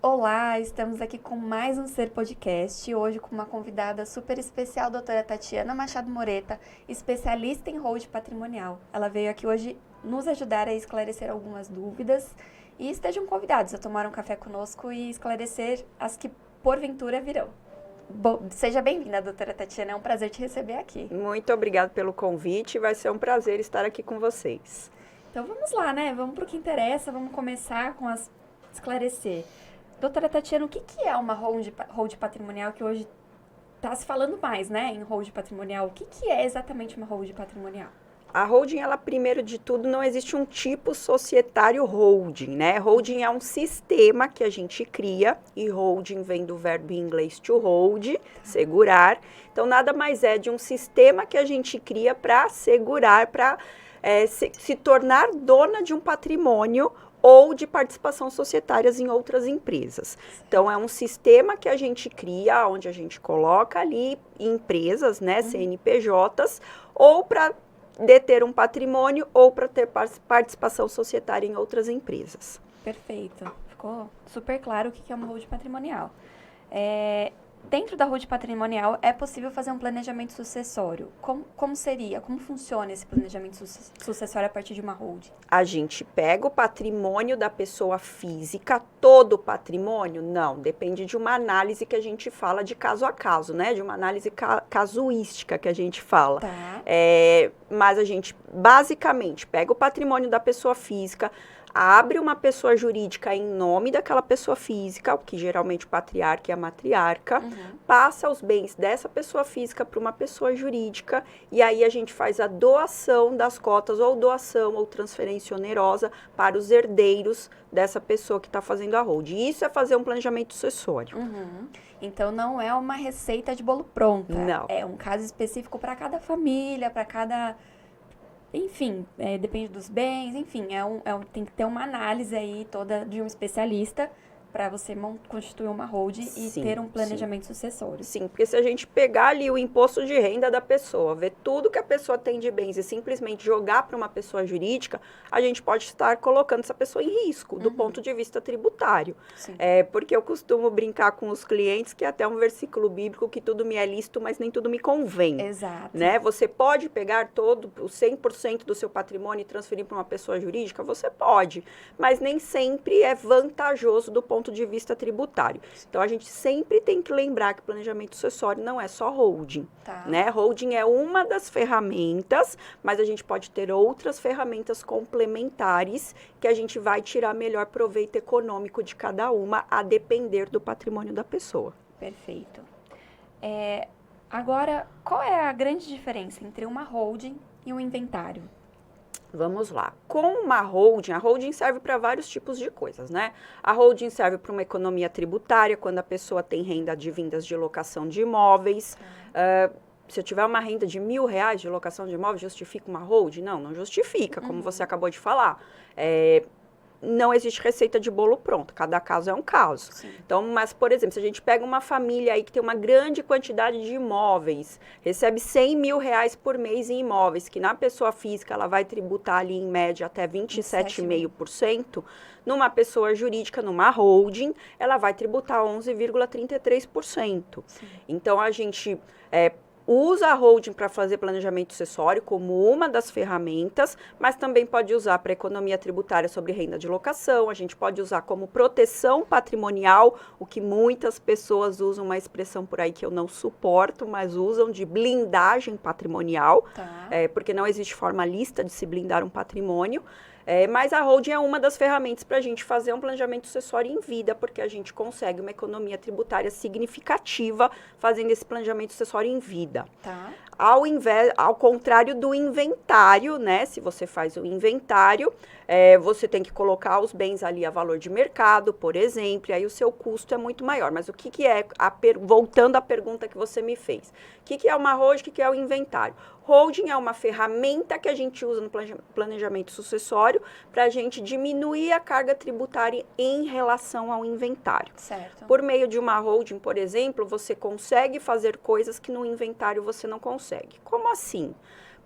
Olá, estamos aqui com mais um Ser Podcast, hoje com uma convidada super especial, a doutora Tatiana Machado Moreta, especialista em hold patrimonial. Ela veio aqui hoje nos ajudar a esclarecer algumas dúvidas e estejam convidados a tomar um café conosco e esclarecer as que porventura virão. Bom, seja bem-vinda, doutora Tatiana, é um prazer te receber aqui. Muito obrigada pelo convite, vai ser um prazer estar aqui com vocês. Então vamos lá, né? Vamos para o que interessa, vamos começar com as esclarecer. Doutora Tatiana, o que é uma hold patrimonial que hoje está se falando mais, né, em hold patrimonial? O que é exatamente uma hold patrimonial? A holding, ela primeiro de tudo, não existe um tipo societário holding, né? Holding é um sistema que a gente cria, e holding vem do verbo em inglês to hold, segurar. Então, nada mais é de um sistema que a gente cria para segurar, para se tornar dona de um patrimônio ou de participação societárias em outras empresas. Então, é um sistema que a gente cria, onde a gente coloca ali empresas, né, CNPJs, ou para deter um patrimônio ou para ter participação societária em outras empresas. Perfeito. Ficou super claro o que é uma hold patrimonial. Dentro da hold patrimonial, é possível fazer um planejamento sucessório. Como seria? Como funciona esse planejamento sucessório a partir de uma hold? A gente pega o patrimônio da pessoa física, todo o patrimônio? Não, depende de uma análise que a gente fala de caso a caso, né? De uma análise casuística que a gente fala. Tá. Mas a gente, basicamente, pega o patrimônio da pessoa física, abre uma pessoa jurídica em nome daquela pessoa física, que geralmente o patriarca e a matriarca, passa os bens dessa pessoa física para uma pessoa jurídica, e aí a gente faz a doação das cotas, ou doação ou transferência onerosa para os herdeiros dessa pessoa que está fazendo a hold. E isso é fazer um planejamento sucessório. Então, não é uma receita de bolo pronta. Não. É um caso específico para cada família, para cada... Enfim, depende dos bens, enfim, tem que ter uma análise aí toda de um especialista para você constituir uma hold e ter um planejamento sucessório. Sim, porque se a gente pegar ali o imposto de renda da pessoa, ver tudo que a pessoa tem de bens e simplesmente jogar para uma pessoa jurídica, a gente pode estar colocando essa pessoa em risco do ponto de vista tributário. Porque eu costumo brincar com os clientes que é até um versículo bíblico que tudo me é lícito, mas nem tudo me convém. Exato. Né? Você pode pegar todo o 100% do seu patrimônio e transferir para uma pessoa jurídica? Você pode, mas nem sempre é vantajoso do ponto de vista tributário. Então, a gente sempre tem que lembrar que planejamento sucessório não é só holding. Tá. Né? Holding é uma das ferramentas, mas a gente pode ter outras ferramentas complementares que a gente vai tirar melhor proveito econômico de cada uma, a depender do patrimônio da pessoa. Perfeito. Agora, qual é a grande diferença entre uma holding e um inventário? Vamos lá. Com uma holding, a holding serve para vários tipos de coisas, né? A holding serve para uma economia tributária, quando a pessoa tem renda de vindas de locação de imóveis. Se eu tiver uma renda de R$1.000 de locação de imóveis, justifica uma holding? Não, não justifica, como você acabou de falar. Não existe receita de bolo pronto, cada caso é um caso. Sim. Então, mas, por exemplo, se a gente pega uma família aí que tem uma grande quantidade de imóveis, recebe R$100.000 por mês em imóveis, que na pessoa física ela vai tributar ali em média até 27,5%, numa pessoa jurídica, numa holding, ela vai tributar 11,33%. Então, a gente usa a holding para fazer planejamento sucessório como uma das ferramentas, mas também pode usar para economia tributária sobre renda de locação, a gente pode usar como proteção patrimonial, o que muitas pessoas usam uma expressão por aí que eu não suporto, mas usam de blindagem patrimonial, porque não existe forma lista de se blindar um patrimônio. Mas a holding é uma das ferramentas para a gente fazer um planejamento sucessório em vida, porque a gente consegue uma economia tributária significativa fazendo esse planejamento sucessório em vida. Tá. Ao contrário do inventário, né? Se você faz o inventário, você tem que colocar os bens ali a valor de mercado, por exemplo, e aí o seu custo é muito maior. Mas o que é, voltando à pergunta que você me fez, o que é uma holding, o que é o inventário? Holding é uma ferramenta que a gente usa no planejamento sucessório para a gente diminuir a carga tributária em relação ao inventário. Certo. Por meio de uma holding, por exemplo, você consegue fazer coisas que no inventário você não consegue. Como assim?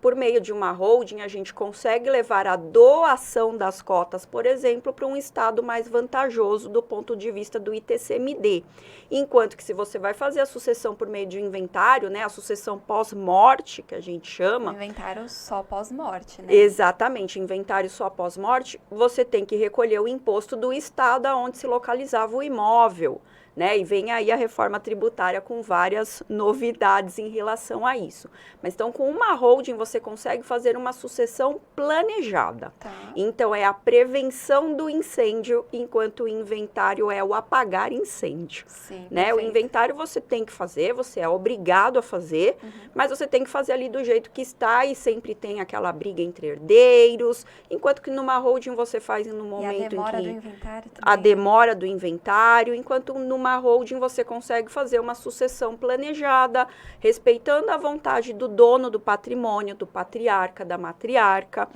por meio de uma holding, a gente consegue levar a doação das cotas, por exemplo, para um estado mais vantajoso do ponto de vista do ITCMD. Enquanto que se você vai fazer a sucessão por meio de um inventário, né, a sucessão pós-morte, que a gente chama... Inventário só pós-morte, né? Exatamente, inventário só pós-morte, você tem que recolher o imposto do estado onde se localizava o imóvel, né? E vem aí a reforma tributária com várias novidades em relação a isso. Mas então, com uma holding, você consegue fazer uma sucessão planejada. Tá. Então, é a prevenção do incêndio, enquanto o inventário é o apagar incêndio. Sim, né? O perfeito. inventário você tem que fazer, você é obrigado a fazer, mas você tem que fazer ali do jeito que está e sempre tem aquela briga entre herdeiros, enquanto que numa holding você faz no momento E a demora em do que inventário também. a demora do inventário, enquanto numa holding você consegue fazer uma sucessão planejada, respeitando a vontade do dono do patrimônio, do patriarca, da matriarca.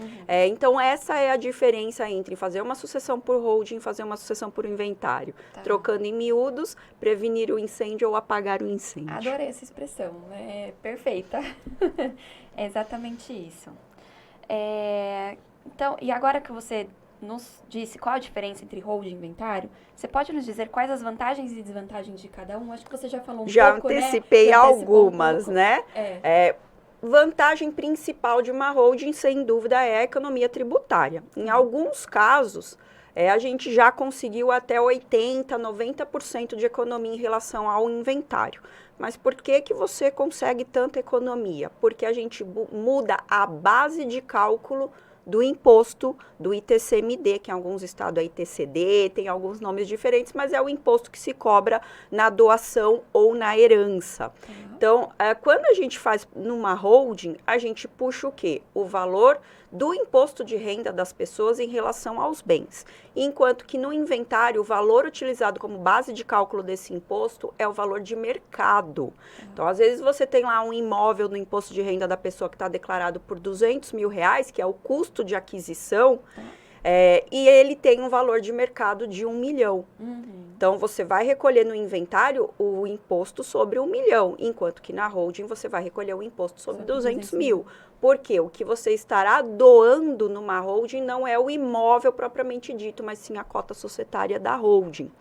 Então, essa é a diferença entre fazer uma sucessão por holding e fazer uma sucessão por inventário. Tá. Trocando em miúdos, prevenir o incêndio ou apagar o incêndio. Adorei essa expressão, é perfeita. É exatamente isso. Então, e agora que você nos disse qual a diferença entre holding e inventário, você pode nos dizer quais as vantagens e desvantagens de cada um? Acho que você já falou Já pouco, antecipei né? algumas, pouco. né? Vantagem principal de uma holding, sem dúvida, é a economia tributária. Em alguns casos, a gente já conseguiu até 80%, 90% de economia em relação ao inventário. Mas por que que você consegue tanta economia? Porque a gente muda a base de cálculo do imposto do ITCMD, que em alguns estados é ITCD, tem alguns nomes diferentes, mas é o imposto que se cobra na doação ou na herança. Então, quando a gente faz numa holding, a gente puxa o quê? O valor do imposto de renda das pessoas em relação aos bens. Enquanto que no inventário, o valor utilizado como base de cálculo desse imposto é o valor de mercado. Então, às vezes você tem lá um imóvel no imposto de renda da pessoa que está declarado por R$200 mil, que é o custo de aquisição, e ele tem um valor de mercado de R$1 milhão. Então, você vai recolher no inventário o imposto sobre R$1 milhão, enquanto que na holding você vai recolher o imposto sobre 200 mil. Porque o que você estará doando numa holding não é o imóvel propriamente dito, mas sim a cota societária da holding.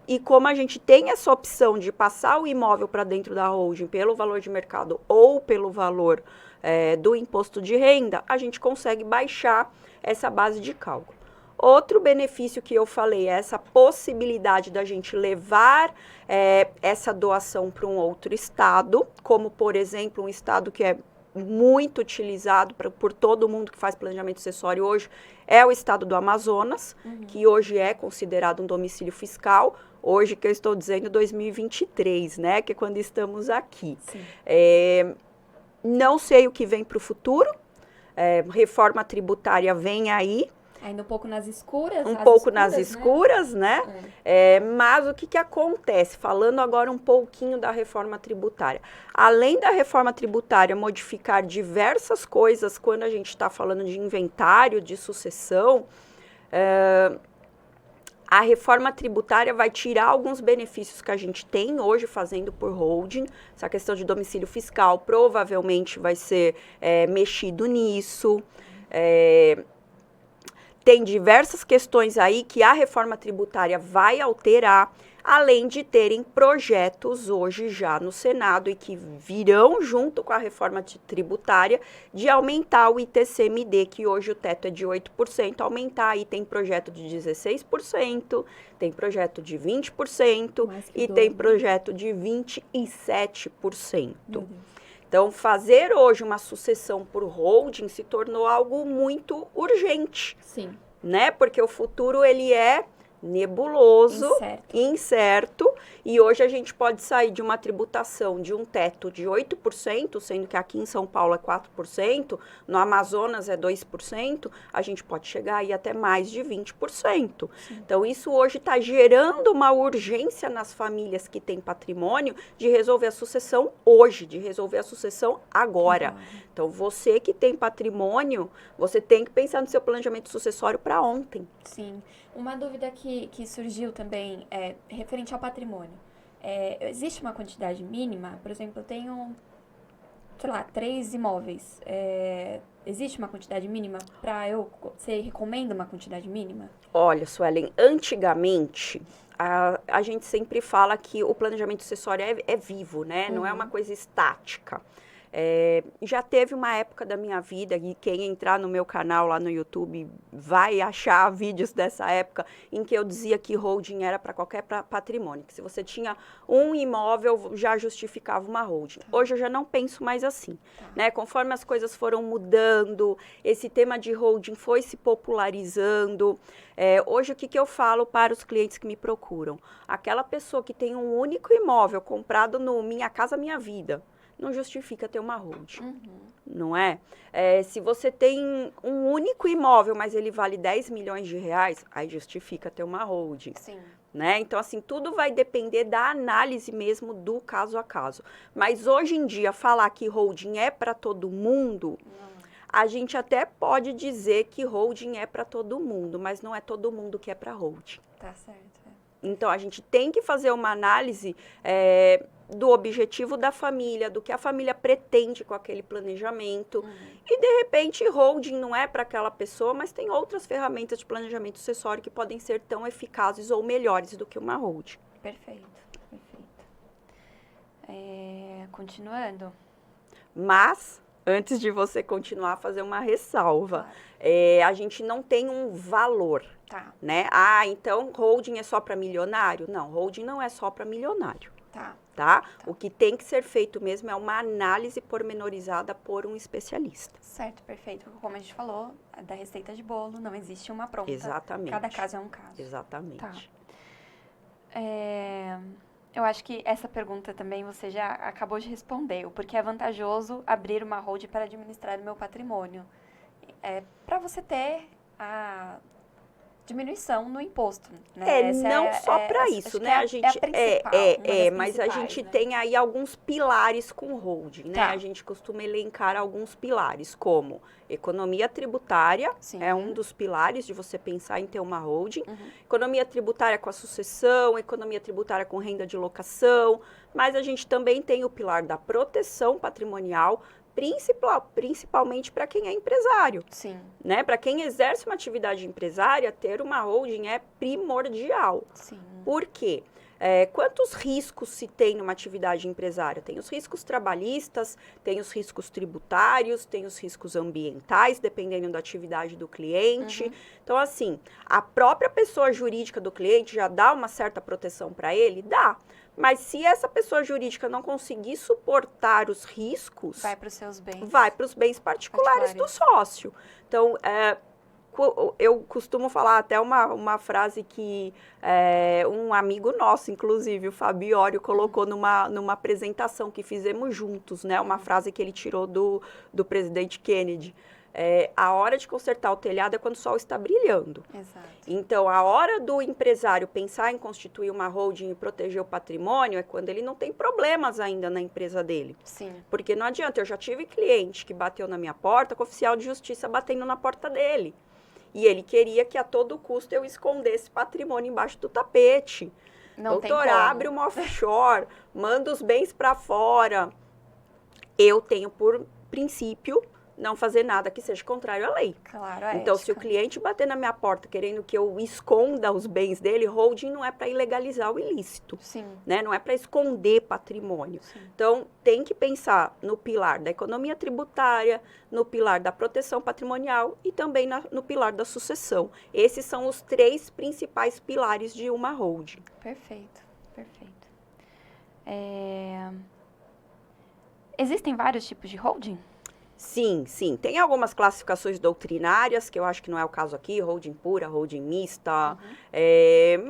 E como a gente tem essa opção de passar o imóvel para dentro da holding pelo valor de mercado ou pelo valor do imposto de renda, a gente consegue baixar essa base de cálculo. Outro benefício que eu falei é essa possibilidade da gente levar essa doação para um outro estado, como, por exemplo, um estado que é muito utilizado por todo mundo que faz planejamento sucessório hoje, é o estado do Amazonas, que hoje é considerado um domicílio fiscal, hoje que eu estou dizendo 2023, né, que é quando estamos aqui. Não sei o que vem para o futuro, reforma tributária vem aí, ainda um pouco nas escuras. Nas escuras, né? Mas o que acontece? Falando agora um pouquinho da reforma tributária. Além da reforma tributária modificar diversas coisas quando a gente está falando de inventário, de sucessão, a reforma tributária vai tirar alguns benefícios que a gente tem hoje fazendo por holding. Essa questão de domicílio fiscal provavelmente vai ser mexido nisso. Tem diversas questões aí que a reforma tributária vai alterar, além de terem projetos hoje já no Senado e que virão junto com a reforma tributária de aumentar o ITCMD, que hoje o teto é de 8%, aumentar aí tem projeto de 16%, tem projeto de 20% e tem projeto de 27%. Então, fazer hoje uma sucessão por holding se tornou algo muito urgente. Sim. Né? Porque o futuro, ele é nebuloso, incerto, e hoje a gente pode sair de uma tributação de um teto de 8%, sendo que aqui em São Paulo é 4%, no Amazonas é 2%, a gente pode chegar aí até mais de 20%. Então, isso hoje está gerando uma urgência nas famílias que têm patrimônio de resolver a sucessão hoje, de resolver a sucessão agora. Então, você que tem patrimônio, você tem que pensar no seu planejamento sucessório para ontem. Sim. Uma dúvida que surgiu também referente ao patrimônio. Existe uma quantidade mínima? Por exemplo, eu tenho sei lá, 3 imóveis, existe uma quantidade mínima para você recomenda uma quantidade mínima? Olha, Suelen, antigamente a gente sempre fala que o planejamento sucessório é vivo, né? Não é uma coisa estática. Já teve uma época da minha vida, e quem entrar no meu canal lá no YouTube vai achar vídeos dessa época, em que eu dizia que holding era para qualquer patrimônio, que se você tinha um imóvel, já justificava uma holding. Hoje eu já não penso mais assim, né? Conforme as coisas foram mudando, esse tema de holding foi se popularizando. Hoje o que eu falo para os clientes que me procuram? Aquela pessoa que tem um único imóvel comprado no Minha Casa Minha Vida, não justifica ter uma holding, não é? Se você tem um único imóvel, mas ele vale 10 milhões de reais, aí justifica ter uma holding. Sim. Né? Então, assim, tudo vai depender da análise mesmo do caso a caso. Mas hoje em dia, falar que holding é para todo mundo, a gente até pode dizer que holding é para todo mundo, mas não é todo mundo que é para holding. Tá certo. Então, a gente tem que fazer uma análise do objetivo da família, do que a família pretende com aquele planejamento. E, de repente, holding não é para aquela pessoa, mas tem outras ferramentas de planejamento sucessório que podem ser tão eficazes ou melhores do que uma holding. Perfeito. Continuando. Mas, antes de você continuar, fazer uma ressalva. A gente não tem um valor. Tá. Né? Então holding é só para milionário? Não, holding não é só para milionário. Tá? O que tem que ser feito mesmo é uma análise pormenorizada por um especialista. Certo, perfeito. Como a gente falou, da receita de bolo, não existe uma pronta. Exatamente. Cada caso é um caso. Exatamente. Tá. Eu acho que essa pergunta também você já acabou de responder. O porquê é vantajoso abrir uma holding para administrar o meu patrimônio? Para você ter a diminuição no imposto, né? Não só para isso, né? Mas a gente tem aí alguns pilares com holding, né? A gente costuma elencar alguns pilares, como economia tributária, é um dos pilares de você pensar em ter uma holding, economia tributária com a sucessão, economia tributária com renda de locação, mas a gente também tem o pilar da proteção patrimonial, principalmente para quem é empresário. Sim. Né? Para quem exerce uma atividade empresária, ter uma holding é primordial. Sim. Por quê? Quantos riscos se tem numa atividade empresária? Tem os riscos trabalhistas, tem os riscos tributários, tem os riscos ambientais, dependendo da atividade do cliente. Então, assim, a própria pessoa jurídica do cliente já dá uma certa proteção para ele? Dá. Mas se essa pessoa jurídica não conseguir suportar os riscos... Vai para os seus bens. Vai para os bens particulares do sócio. Então, eu costumo falar até uma frase que um amigo nosso, inclusive, o Fabiório, colocou numa apresentação que fizemos juntos, né? Uma frase que ele tirou do presidente Kennedy. A hora de consertar o telhado é quando o sol está brilhando. Exato. Então, a hora do empresário pensar em constituir uma holding e proteger o patrimônio é quando ele não tem problemas ainda na empresa dele. Sim. Porque não adianta, eu já tive cliente que bateu na minha porta com o oficial de justiça batendo na porta dele. E ele queria que a todo custo eu escondesse patrimônio embaixo do tapete. Doutor, abre uma offshore, manda os bens para fora. Eu tenho por princípio não fazer nada que seja contrário à lei. Claro, então, se o cliente bater na minha porta querendo que eu esconda os bens dele, holding não é para ilegalizar o ilícito. Sim. Né? Não é para esconder patrimônio. Sim. Então, tem que pensar no pilar da economia tributária, no pilar da proteção patrimonial e também no pilar da sucessão. Esses são os 3 principais pilares de uma holding. Perfeito. Existem vários tipos de holding? Sim. Tem algumas classificações doutrinárias, que eu acho que não é o caso aqui, holding pura, holding mista,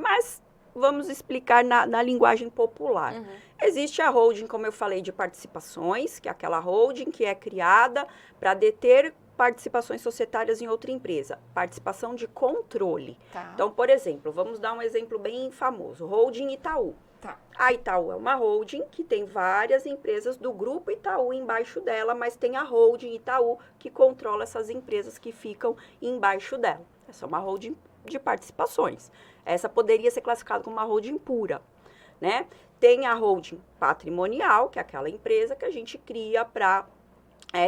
mas vamos explicar na linguagem popular. Existe a holding, como eu falei, de participações, que é aquela holding que é criada para deter participações societárias em outra empresa. Participação de controle. Tá. Então, por exemplo, vamos dar um exemplo bem famoso, holding Itaú. Tá. A Itaú é uma holding que tem várias empresas do grupo Itaú embaixo dela, mas tem a holding Itaú que controla essas empresas que ficam embaixo dela. Essa é uma holding de participações. Essa poderia ser classificada como uma holding pura, né? Tem a holding patrimonial, que é aquela empresa que a gente cria para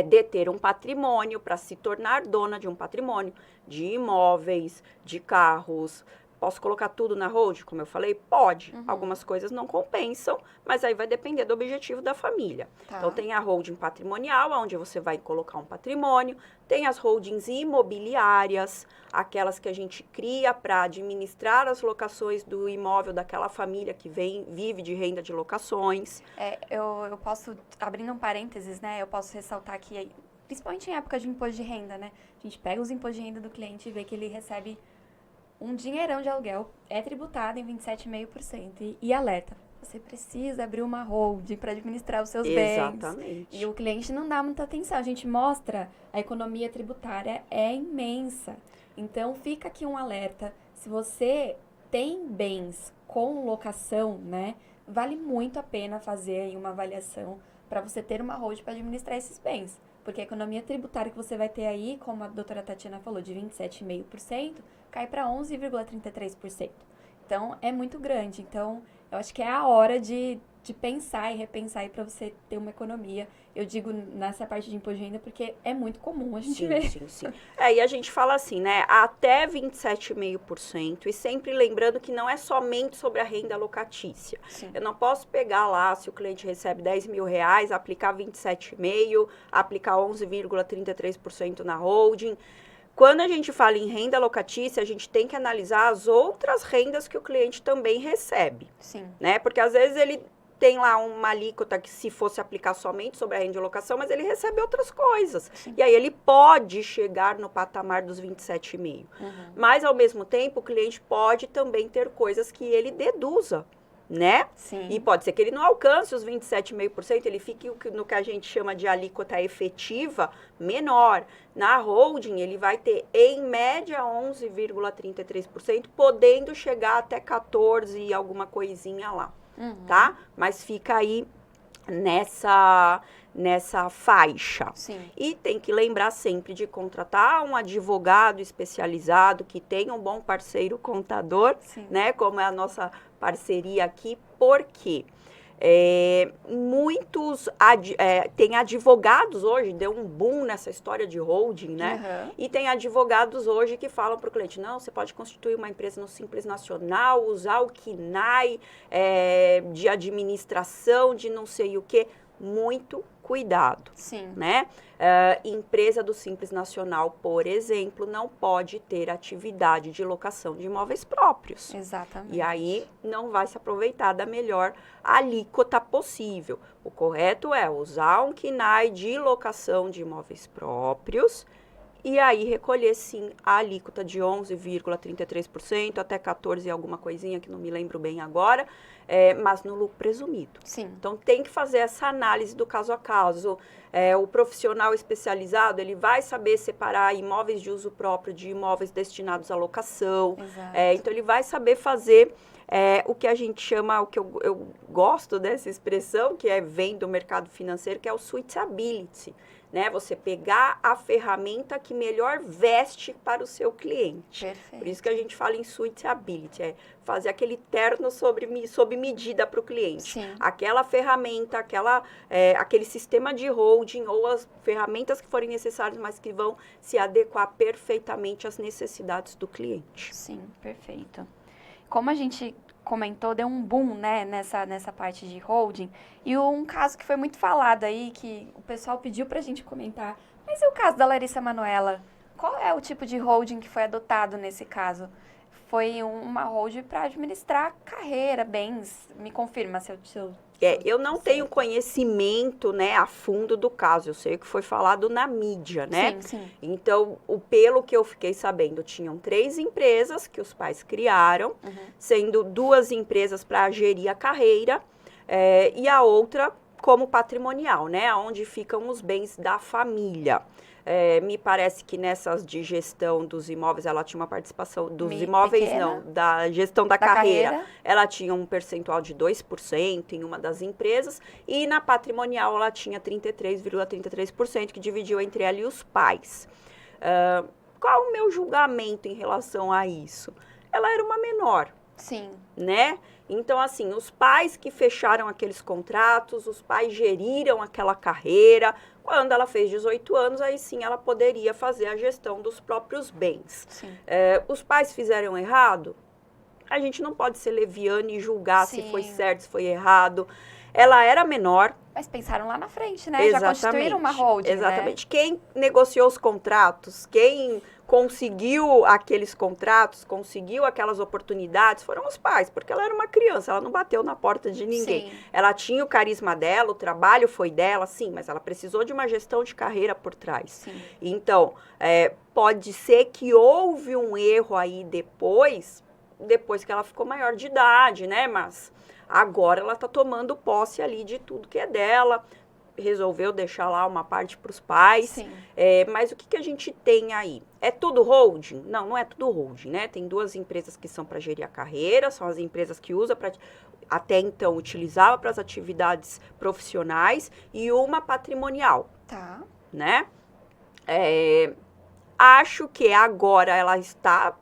deter um patrimônio, para se tornar dona de um patrimônio, de imóveis, de carros. Posso colocar tudo na hold, como eu falei? Pode. Algumas coisas não compensam, mas aí vai depender do objetivo da família. Tá. Então, tem a holding patrimonial, onde você vai colocar um patrimônio. Tem as holdings imobiliárias, aquelas que a gente cria para administrar as locações do imóvel daquela família que vive de renda de locações. Eu posso, abrindo um parênteses, né? Eu posso ressaltar que, principalmente em época de imposto de renda, né? A gente pega os impostos de renda do cliente e vê que ele recebe um dinheirão de aluguel, é tributado em 27,5% e alerta. Você precisa abrir uma holding para administrar os seus bens. Exatamente. E o cliente não dá muita atenção. A gente mostra a economia tributária é imensa. Então, fica aqui um alerta. Se você tem bens com locação, né, vale muito a pena fazer aí uma avaliação para você ter uma holding para administrar esses bens. Porque a economia tributária que você vai ter aí, como a doutora Tatiana falou, de 27,5%, cai para 11,33%. Então, é muito grande. Então, eu acho que é a hora de pensar e repensar aí para você ter uma economia. Eu digo nessa parte de imposto de renda porque é muito comum a gente ver. Sim. E a gente fala assim, né, até 27,5%, e sempre lembrando que não é somente sobre a renda locatícia. Sim. Eu não posso pegar lá, se o cliente recebe 10 mil reais, aplicar 27,5%, aplicar 11,33% na holding. Quando a gente fala em renda locatícia, a gente tem que analisar as outras rendas que o cliente também recebe. Sim. Né? Porque às vezes ele tem lá uma alíquota que se fosse aplicar somente sobre a renda de locação, mas ele recebe outras coisas. Sim. E aí ele pode chegar no patamar dos 27,5%. Mas, ao mesmo tempo, o cliente pode também ter coisas que ele deduza, né? Sim. E pode ser que ele não alcance os 27,5%, ele fique no que a gente chama de alíquota efetiva menor. Na holding, ele vai ter, em média, 11,33%, podendo chegar até 14% e alguma coisinha lá. Tá? Mas fica aí nessa faixa. Sim. E tem que lembrar sempre de contratar um advogado especializado que tenha um bom parceiro contador, Sim. né? Como é a nossa parceria aqui, porque muitos tem advogados hoje, deu um boom nessa história de holding, né? E tem advogados hoje que falam para o cliente, não, você pode constituir uma empresa no Simples Nacional, usar o KNAI de administração, de não sei o quê. Muito cuidado. Sim. Né? Empresa do Simples Nacional, por exemplo, não pode ter atividade de locação de imóveis próprios. Exatamente. E aí não vai se aproveitar da melhor alíquota possível. O correto é usar um KNAI de locação de imóveis próprios e aí recolher, sim, a alíquota de 11,33% até 14% e alguma coisinha que não me lembro bem agora, mas no lucro presumido. Sim. Então, tem que fazer essa análise do caso a caso. O profissional especializado, ele vai saber separar imóveis de uso próprio de imóveis destinados à locação. Exato. Então, ele vai saber fazer o que a gente chama, o que eu gosto dessa expressão, que vem do mercado financeiro, que é o suitability. Né? Você pegar a ferramenta que melhor veste para o seu cliente. Perfeito. Por isso que a gente fala em suitability, fazer aquele terno sob medida para o cliente. Sim. Aquela ferramenta, aquele sistema de holding ou as ferramentas que forem necessárias, mas que vão se adequar perfeitamente às necessidades do cliente. Sim, perfeito. Como a gente comentou, deu um boom, né, nessa parte de holding. E um caso que foi muito falado aí, que o pessoal pediu pra gente comentar. Mas e o caso da Larissa Manoela? Qual é o tipo de holding que foi adotado nesse caso? Foi uma holding para administrar carreira, bens. Me confirma se eu eu não tenho conhecimento, né, a fundo do caso. Eu sei o que foi falado na mídia, né? Sim. Então, pelo que eu fiquei sabendo, tinham 3 empresas que os pais criaram, sendo 2 empresas para gerir a carreira e a outra como patrimonial, né? Onde ficam os bens da família. Me parece que nessas de gestão dos imóveis, ela tinha uma participação dos imóveis, pequena, não, da gestão da carreira. Ela tinha um percentual de 2% em uma das empresas e na patrimonial ela tinha 33,33%, que dividiu entre ela e os pais. Qual o meu julgamento em relação a isso? Ela era uma menor. Sim. Né? Então, assim, os pais que fecharam aqueles contratos, os pais geriram aquela carreira. Quando ela fez 18 anos, aí sim ela poderia fazer a gestão dos próprios bens. Os pais fizeram errado? A gente não pode ser leviano e julgar se foi certo, se foi errado. Ela era menor. Mas pensaram lá na frente, né? Já constituíram uma holding, exatamente. Né? Quem negociou os contratos, quem conseguiu aqueles contratos, conseguiu aquelas oportunidades, foram os pais, porque ela era uma criança, ela não bateu na porta de ninguém. Sim. Ela tinha o carisma dela, o trabalho foi dela, sim, mas ela precisou de uma gestão de carreira por trás. Sim. Então, pode ser que houve um erro aí depois que ela ficou maior de idade, né? Mas agora ela está tomando posse ali de tudo que é dela, resolveu deixar lá uma parte para os pais. Sim. Mas o que a gente tem aí? É tudo holding? Não, não é tudo holding, né? Tem 2 empresas que são para gerir a carreira, são as empresas que usa para até então utilizava para as atividades profissionais e uma patrimonial. Tá. Né? Acho que agora ela está,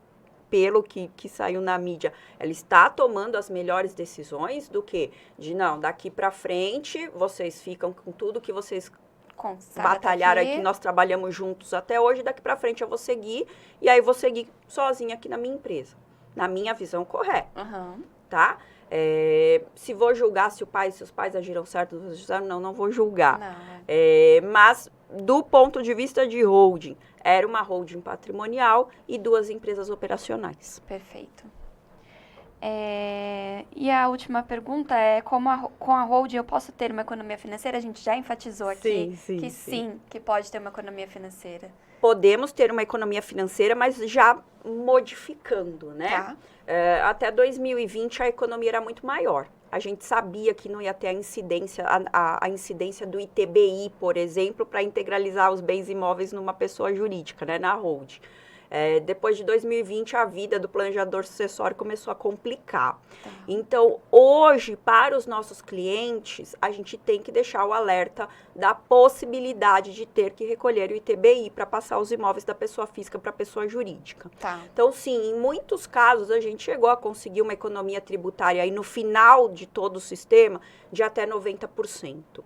pelo que saiu na mídia, ela está tomando as melhores decisões do que de não, daqui para frente vocês ficam com tudo que vocês batalharam aí, que nós trabalhamos juntos até hoje, daqui para frente eu vou seguir, e aí vou seguir sozinha aqui na minha empresa, na minha visão correta, tá? Se vou julgar se os pais agiram certo, não vou julgar. Não. Mas do ponto de vista de holding, era uma holding patrimonial e 2 empresas operacionais. Perfeito. E a última pergunta é, com a holding eu posso ter uma economia financeira? A gente já enfatizou aqui que pode ter uma economia financeira. Podemos ter uma economia financeira, mas já modificando, né? Tá. Até 2020 a economia era muito maior. A gente sabia que não ia ter a incidência do ITBI, por exemplo, para integralizar os bens imóveis numa pessoa jurídica, né, na holding. Depois de 2020, a vida do planejador sucessório começou a complicar. Tá. Então, hoje, para os nossos clientes, a gente tem que deixar o alerta da possibilidade de ter que recolher o ITBI para passar os imóveis da pessoa física para a pessoa jurídica. Tá. Então, sim, em muitos casos, a gente chegou a conseguir uma economia tributária aí no final de todo o sistema de até 90%.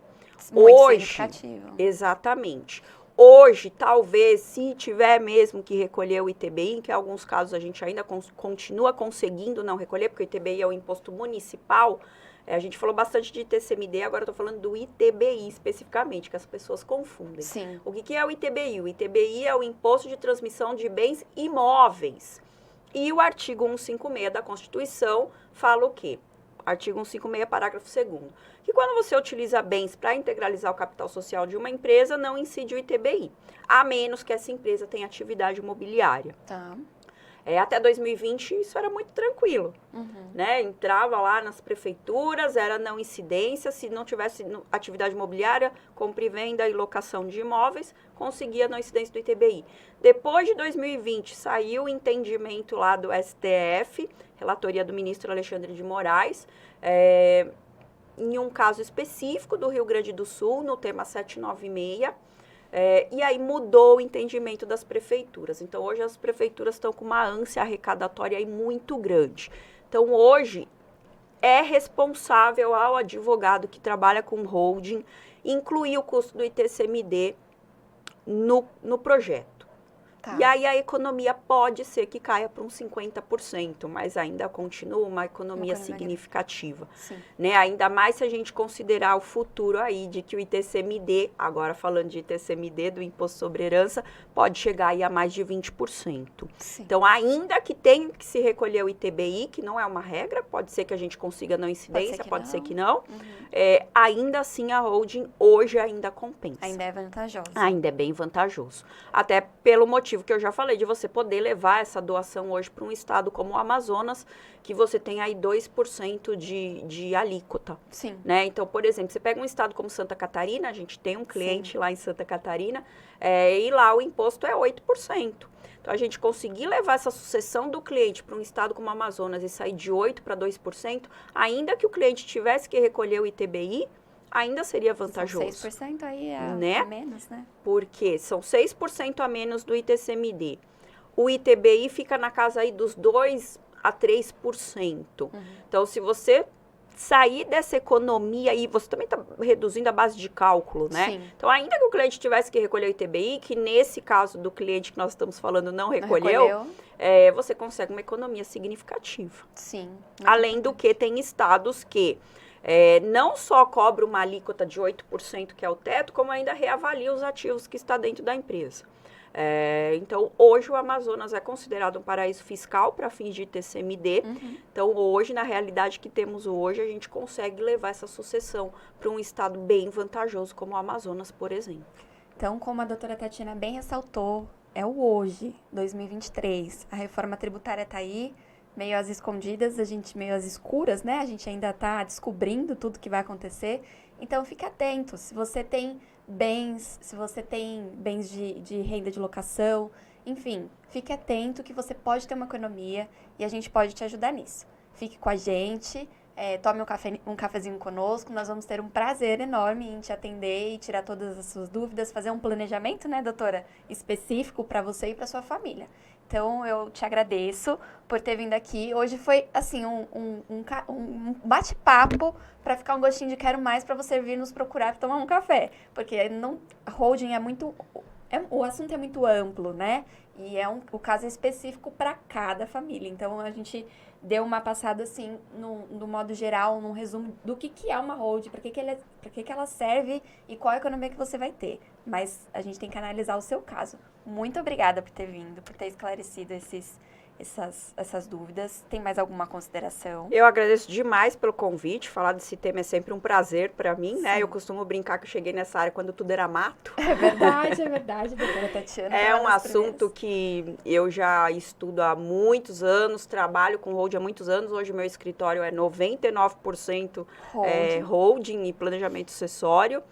Muito significativo. Exatamente. Hoje, talvez, se tiver mesmo que recolher o ITBI, que em alguns casos a gente ainda continua conseguindo não recolher, porque o ITBI é o imposto municipal, a gente falou bastante de ITCMD, agora eu estou falando do ITBI especificamente, que as pessoas confundem. Sim. O que é o ITBI? O ITBI é o Imposto de Transmissão de Bens Imóveis. E o artigo 156 da Constituição fala o quê? Artigo 156, parágrafo 2º, que quando você utiliza bens para integralizar o capital social de uma empresa, não incide o ITBI, a menos que essa empresa tenha atividade imobiliária. Tá. Até 2020, isso era muito tranquilo, né? Entrava lá nas prefeituras, era não incidência, se não tivesse atividade imobiliária, compra e venda e locação de imóveis, conseguia não incidência do ITBI. Depois de 2020, saiu o entendimento lá do STF, relatoria do ministro Alexandre de Moraes, em um caso específico do Rio Grande do Sul, no tema 796, e aí mudou o entendimento das prefeituras. Então, hoje as prefeituras estão com uma ânsia arrecadatória aí muito grande. Então, hoje é responsável ao advogado que trabalha com holding incluir o custo do ITCMD no projeto. Tá. E aí a economia pode ser que caia para uns 50%, mas ainda continua uma economia significativa. Né? Ainda mais se a gente considerar o futuro aí de que o ITCMD, agora falando de ITCMD, do Imposto sobre Herança, pode chegar aí a mais de 20%. Sim. Então, ainda que tenha que se recolher o ITBI, que não é uma regra, pode ser que a gente consiga não incidência, pode ser que não. Ainda assim, a holding hoje ainda compensa. Ainda é vantajosa. Ainda é bem vantajoso. Até pelo motivo que eu já falei, de você poder levar essa doação hoje para um estado como o Amazonas, que você tem aí 2% de alíquota. Sim. Né? Então, por exemplo, você pega um estado como Santa Catarina, a gente tem um cliente lá em Santa Catarina, e lá o imposto é 8%. Então, a gente conseguir levar essa sucessão do cliente para um estado como o Amazonas e sair de 8% para 2%, ainda que o cliente tivesse que recolher o ITBI, ainda seria vantajoso. São 6% aí a menos, né? Porque são 6% a menos do ITCMD. O ITBI fica na casa aí dos 2% a 3%. Então, se você sair dessa economia aí, você também está reduzindo a base de cálculo, né? Sim. Então, ainda que o cliente tivesse que recolher o ITBI, que nesse caso do cliente que nós estamos falando não recolheu, você consegue uma economia significativa. Sim. Além do que tem estados que não só cobra uma alíquota de 8%, que é o teto, como ainda reavalia os ativos que está dentro da empresa. Então, hoje o Amazonas é considerado um paraíso fiscal para fins de ITCMD. Então, hoje, na realidade que temos hoje, a gente consegue levar essa sucessão para um estado bem vantajoso, como o Amazonas, por exemplo. Então, como a doutora Tatiana bem ressaltou, é o hoje, 2023. A reforma tributária está aí, meio às escondidas, meio às escuras, né? A gente ainda está descobrindo tudo que vai acontecer. Então, fique atento. Se você tem bens de renda de locação, enfim, fique atento que você pode ter uma economia e a gente pode te ajudar nisso. Fique com a gente, tome um cafezinho conosco, nós vamos ter um prazer enorme em te atender e tirar todas as suas dúvidas, fazer um planejamento, né, doutora, específico para você e para sua família. Então, eu te agradeço por ter vindo aqui. Hoje foi, assim, um bate-papo para ficar um gostinho de quero mais para você vir nos procurar para tomar um café. Porque holding o assunto é muito amplo, né? E o caso é específico para cada família. Então, a gente deu uma passada, assim, no modo geral, num resumo do que é uma holding, para que ela serve e qual a economia que você vai ter. Mas a gente tem que analisar o seu caso. Muito obrigada por ter vindo, por ter esclarecido essas dúvidas. Tem mais alguma consideração? Eu agradeço demais pelo convite. Falar desse tema é sempre um prazer para mim, Sim. né? Eu costumo brincar que eu cheguei nessa área quando tudo era mato. É verdade, doutora Tatiana. É um assunto que eu já estudo há muitos anos, trabalho com holding há muitos anos. Hoje meu escritório é 99% holding e planejamento sucessório.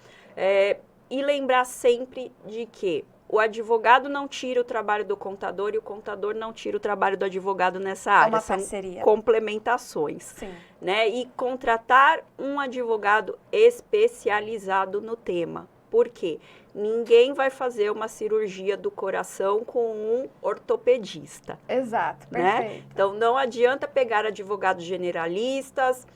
E lembrar sempre de que o advogado não tira o trabalho do contador e o contador não tira o trabalho do advogado nessa área. É uma parceria. São complementações. Sim. Né? E contratar um advogado especializado no tema. Por quê? Ninguém vai fazer uma cirurgia do coração com um ortopedista. Exato, né? perfeito. Então, não adianta pegar advogados generalistas,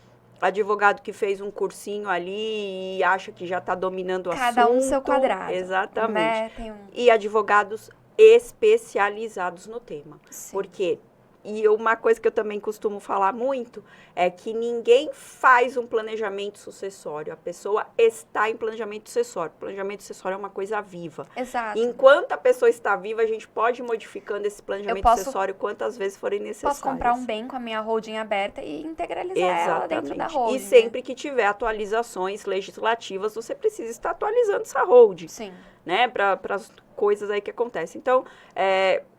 advogado que fez um cursinho ali e acha que já está dominando o assunto. Cada um no seu quadrado. Exatamente. Né? E advogados especializados no tema. Sim. Porque, e uma coisa que eu também costumo falar muito, é que ninguém faz um planejamento sucessório. A pessoa está em planejamento sucessório. Planejamento sucessório é uma coisa viva. Exato. Enquanto a pessoa está viva, a gente pode ir modificando esse planejamento sucessório quantas vezes forem necessárias. Posso comprar um bem com a minha holding aberta e integralizar ela dentro da holding. E sempre que tiver atualizações legislativas, você precisa estar atualizando essa holding. Sim. Né, para as coisas aí que acontecem. Então,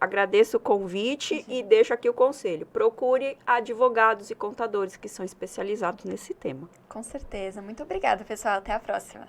agradeço o convite e deixo aqui o conselho. Procure advogados e contadores que são especializados nesse tema. Com certeza. Muito obrigada, pessoal. Até a próxima.